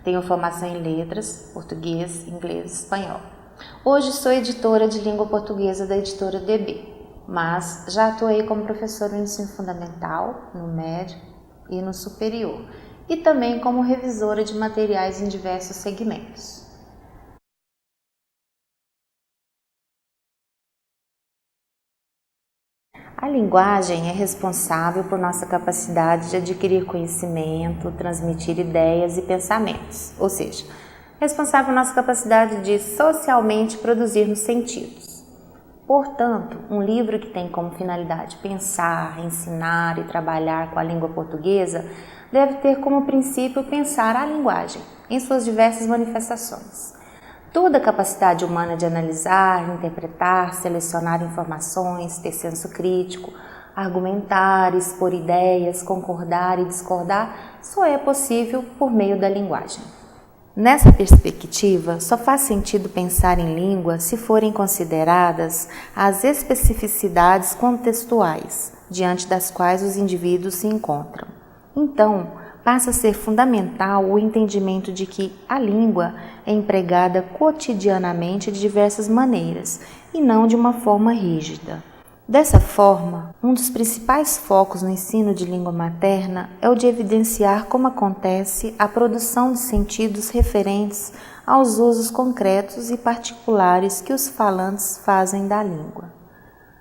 Tenho formação em letras, português, inglês e espanhol. Hoje sou editora de língua portuguesa da editora DB, mas já atuei como professora no ensino fundamental, no médio e no superior, e também como revisora de materiais em diversos segmentos. A linguagem é responsável por nossa capacidade de adquirir conhecimento, transmitir ideias e pensamentos, ou seja, responsável por nossa capacidade de socialmente produzirmos sentidos. Portanto, um livro que tem como finalidade pensar, ensinar e trabalhar com a língua portuguesa deve ter como princípio pensar a linguagem em suas diversas manifestações. Toda a capacidade humana de analisar, interpretar, selecionar informações, ter senso crítico, argumentar, expor ideias, concordar e discordar só é possível por meio da linguagem. Nessa perspectiva, só faz sentido pensar em língua se forem consideradas as especificidades contextuais diante das quais os indivíduos se encontram. Então, passa a ser fundamental o entendimento de que a língua é empregada cotidianamente de diversas maneiras e não de uma forma rígida. Dessa forma, um dos principais focos no ensino de língua materna é o de evidenciar como acontece a produção de sentidos referentes aos usos concretos e particulares que os falantes fazem da língua.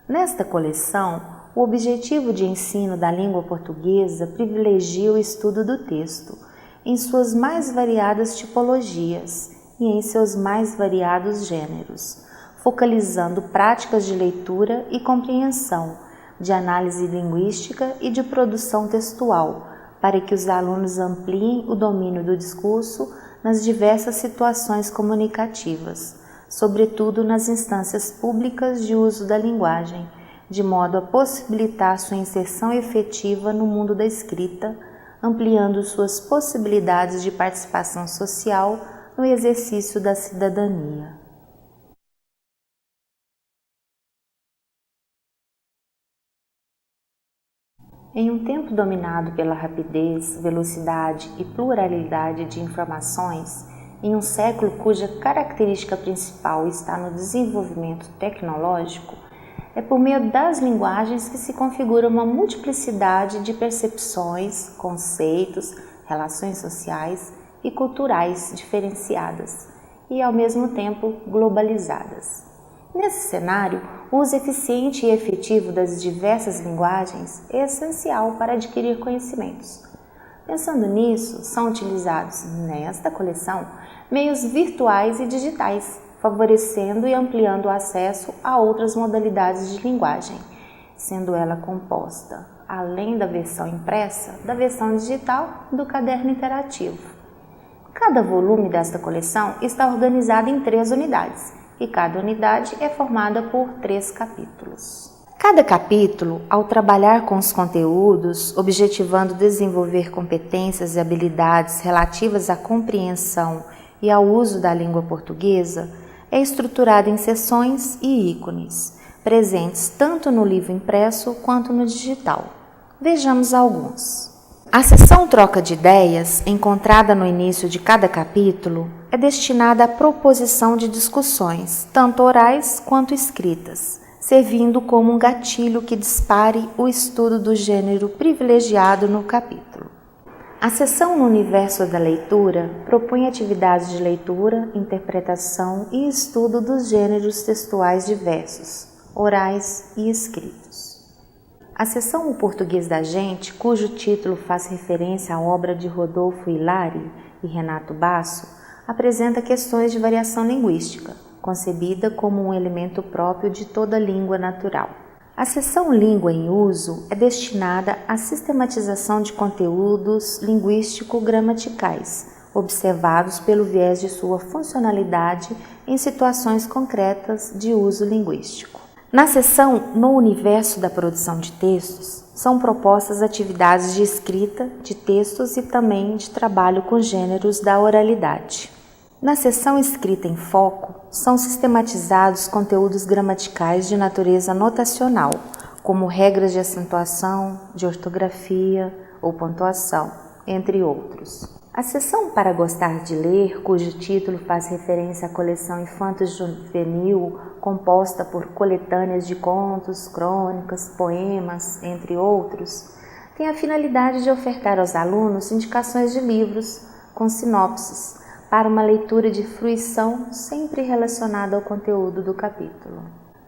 Nesta coleção, o objetivo de ensino da língua portuguesa privilegia o estudo do texto, em suas mais variadas tipologias e em seus mais variados gêneros, focalizando práticas de leitura e compreensão, de análise linguística e de produção textual, para que os alunos ampliem o domínio do discurso nas diversas situações comunicativas, sobretudo nas instâncias públicas de uso da linguagem, de modo a possibilitar sua inserção efetiva no mundo da escrita, ampliando suas possibilidades de participação social no exercício da cidadania. Em um tempo dominado pela rapidez, velocidade e pluralidade de informações, em um século cuja característica principal está no desenvolvimento tecnológico, é por meio das linguagens que se configura uma multiplicidade de percepções, conceitos, relações sociais e culturais diferenciadas e, ao mesmo tempo, globalizadas. Nesse cenário, o uso eficiente e efetivo das diversas linguagens é essencial para adquirir conhecimentos. Pensando nisso, são utilizados nesta coleção meios virtuais e digitais, favorecendo e ampliando o acesso a outras modalidades de linguagem, sendo ela composta, além da versão impressa, da versão digital e do caderno interativo. Cada volume desta coleção está organizado em 3 unidades, e cada unidade é formada por 3 capítulos. Cada capítulo, ao trabalhar com os conteúdos, objetivando desenvolver competências e habilidades relativas à compreensão e ao uso da língua portuguesa, é estruturado em seções e ícones, presentes tanto no livro impresso quanto no digital. Vejamos alguns. A seção Troca de Ideias, encontrada no início de cada capítulo, é destinada à proposição de discussões, tanto orais quanto escritas, servindo como um gatilho que dispare o estudo do gênero privilegiado no capítulo. A seção no universo da leitura propõe atividades de leitura, interpretação e estudo dos gêneros textuais diversos, orais e escritos. A seção O Português da Gente, cujo título faz referência à obra de Rodolfo Hilary e Renato Basso, apresenta questões de variação linguística, concebida como um elemento próprio de toda língua natural. A seção Língua em Uso é destinada à sistematização de conteúdos linguístico-gramaticais, observados pelo viés de sua funcionalidade em situações concretas de uso linguístico. Na seção No Universo da Produção de Textos, são propostas atividades de escrita de textos e também de trabalho com gêneros da oralidade. Na seção Escrita em Foco, são sistematizados conteúdos gramaticais de natureza notacional, como regras de acentuação, de ortografia ou pontuação, entre outros. A seção Para Gostar de Ler, cujo título faz referência à coleção infanto-juvenil composta por coletâneas de contos, crônicas, poemas, entre outros, tem a finalidade de ofertar aos alunos indicações de livros com sinopses para uma leitura de fruição sempre relacionada ao conteúdo do capítulo.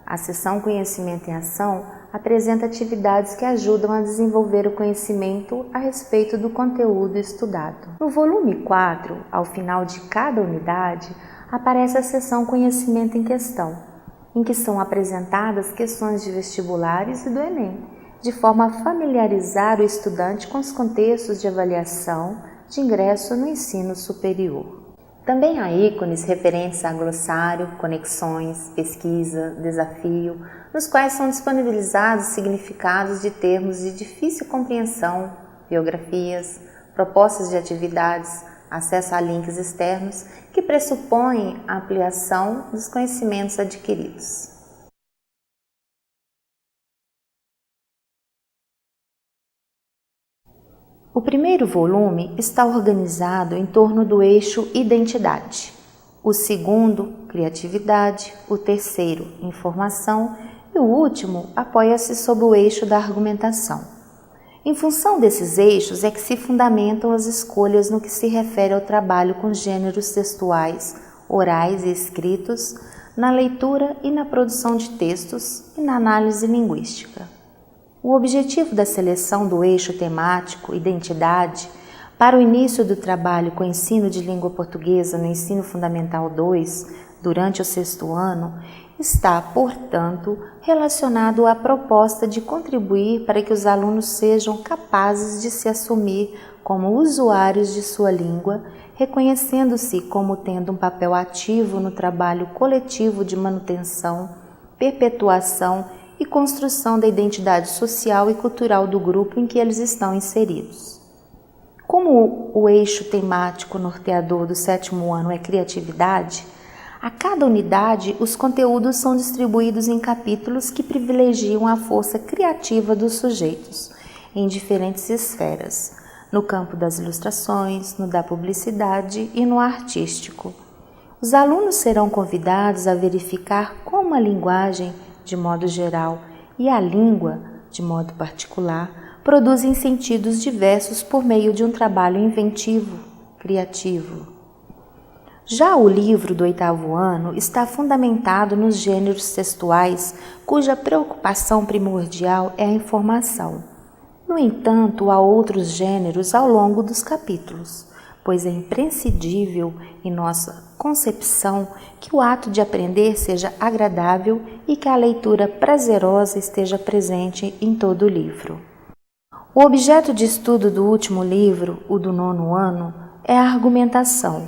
A seção Conhecimento em Ação apresenta atividades que ajudam a desenvolver o conhecimento a respeito do conteúdo estudado. No volume 4, ao final de cada unidade, aparece a seção Conhecimento em Questão, em que são apresentadas questões de vestibulares e do Enem, de forma a familiarizar o estudante com os contextos de avaliação de ingresso no ensino superior. Também há ícones referentes a glossário, conexões, pesquisa, desafio, nos quais são disponibilizados significados de termos de difícil compreensão, biografias, propostas de atividades, acesso a links externos que pressupõem a ampliação dos conhecimentos adquiridos. O primeiro volume está organizado em torno do eixo Identidade, o segundo, Criatividade, o terceiro, Informação e o último apoia-se sob o eixo da Argumentação. Em função desses eixos é que se fundamentam as escolhas no que se refere ao trabalho com gêneros textuais, orais e escritos, na leitura e na produção de textos e na análise linguística. O objetivo da seleção do eixo temático Identidade para o início do trabalho com ensino de língua portuguesa no Ensino Fundamental 2, durante o 6º ano, está, portanto, relacionado à proposta de contribuir para que os alunos sejam capazes de se assumir como usuários de sua língua, reconhecendo-se como tendo um papel ativo no trabalho coletivo de manutenção, perpetuação e construção da identidade social e cultural do grupo em que eles estão inseridos. Como o eixo temático norteador do 7º ano é criatividade, a cada unidade os conteúdos são distribuídos em capítulos que privilegiam a força criativa dos sujeitos, em diferentes esferas, no campo das ilustrações, no da publicidade e no artístico. Os alunos serão convidados a verificar como a linguagem, de modo geral, e a língua, de modo particular, produzem sentidos diversos por meio de um trabalho inventivo, criativo. Já o livro do 8º ano está fundamentado nos gêneros textuais, cuja preocupação primordial é a informação. No entanto, há outros gêneros ao longo dos capítulos, pois é imprescindível em nossa concepção que o ato de aprender seja agradável e que a leitura prazerosa esteja presente em todo o livro. O objeto de estudo do último livro, o do 9º ano, é a argumentação,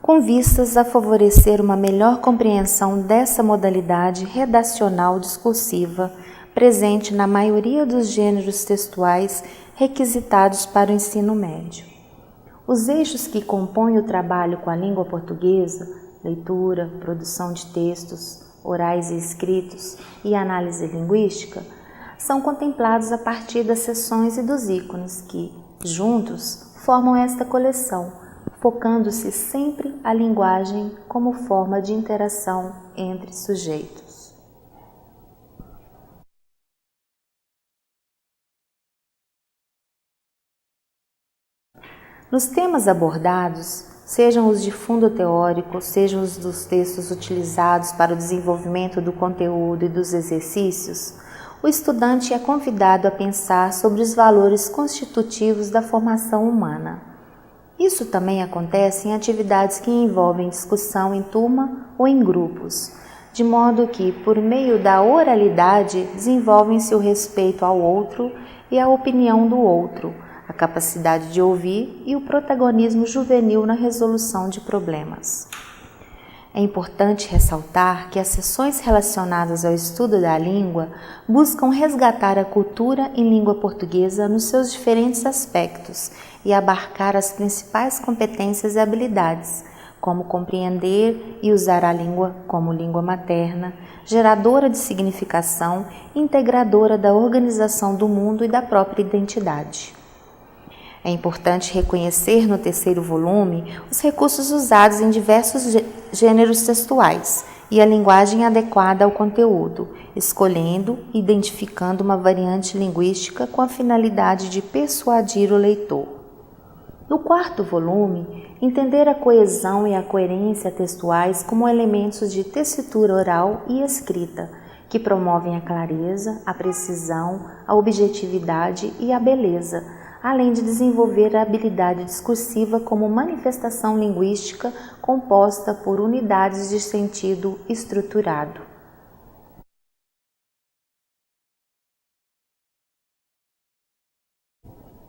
com vistas a favorecer uma melhor compreensão dessa modalidade redacional discursiva presente na maioria dos gêneros textuais requisitados para o ensino médio. Os eixos que compõem o trabalho com a língua portuguesa, leitura, produção de textos, orais e escritos e análise linguística, são contemplados a partir das seções e dos ícones que, juntos, formam esta coleção, focando-se sempre a linguagem como forma de interação entre sujeitos. Nos temas abordados, sejam os de fundo teórico, sejam os dos textos utilizados para o desenvolvimento do conteúdo e dos exercícios, o estudante é convidado a pensar sobre os valores constitutivos da formação humana. Isso também acontece em atividades que envolvem discussão em turma ou em grupos, de modo que, por meio da oralidade, desenvolvem-se o respeito ao outro e a opinião do outro, a capacidade de ouvir e o protagonismo juvenil na resolução de problemas. É importante ressaltar que as sessões relacionadas ao estudo da língua buscam resgatar a cultura em língua portuguesa nos seus diferentes aspectos e abarcar as principais competências e habilidades, como compreender e usar a língua como língua materna, geradora de significação e integradora da organização do mundo e da própria identidade. É importante reconhecer no terceiro volume os recursos usados em diversos gêneros textuais e a linguagem adequada ao conteúdo, escolhendo e identificando uma variante linguística com a finalidade de persuadir o leitor. No quarto volume, entender a coesão e a coerência textuais como elementos de tessitura oral e escrita, que promovem a clareza, a precisão, a objetividade e a beleza, além de desenvolver a habilidade discursiva como manifestação linguística composta por unidades de sentido estruturado.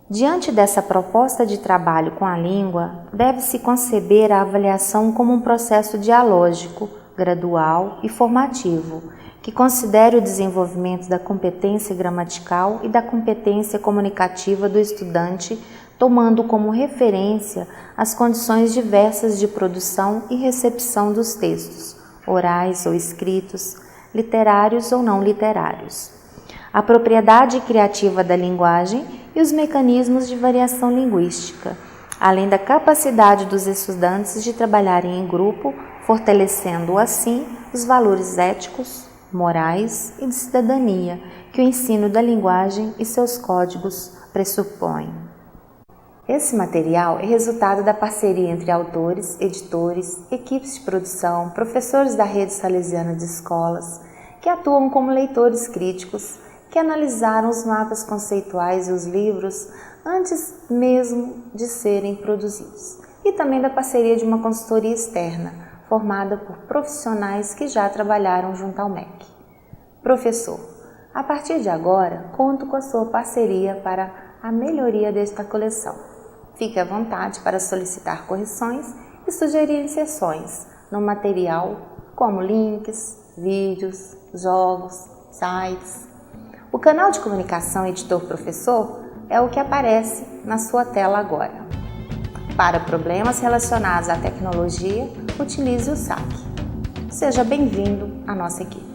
Diante dessa proposta de trabalho com a língua, deve-se conceber a avaliação como um processo dialógico, gradual e formativo, que considere o desenvolvimento da competência gramatical e da competência comunicativa do estudante, tomando como referência as condições diversas de produção e recepção dos textos, orais ou escritos, literários ou não literários, a propriedade criativa da linguagem e os mecanismos de variação linguística, além da capacidade dos estudantes de trabalharem em grupo, fortalecendo assim os valores éticos, morais e de cidadania que o ensino da linguagem e seus códigos pressupõem. Esse material é resultado da parceria entre autores, editores, equipes de produção, professores da rede salesiana de escolas, que atuam como leitores críticos, que analisaram os mapas conceituais e os livros antes mesmo de serem produzidos, e também da parceria de uma consultoria externa, formada por profissionais que já trabalharam junto ao MEC. Professor, a partir de agora, conto com a sua parceria para a melhoria desta coleção. Fique à vontade para solicitar correções e sugerir inserções no material, como links, vídeos, jogos, sites. O canal de comunicação Editor Professor é o que aparece na sua tela agora. Para problemas relacionados à tecnologia, utilize o SAC. Seja bem-vindo à nossa equipe.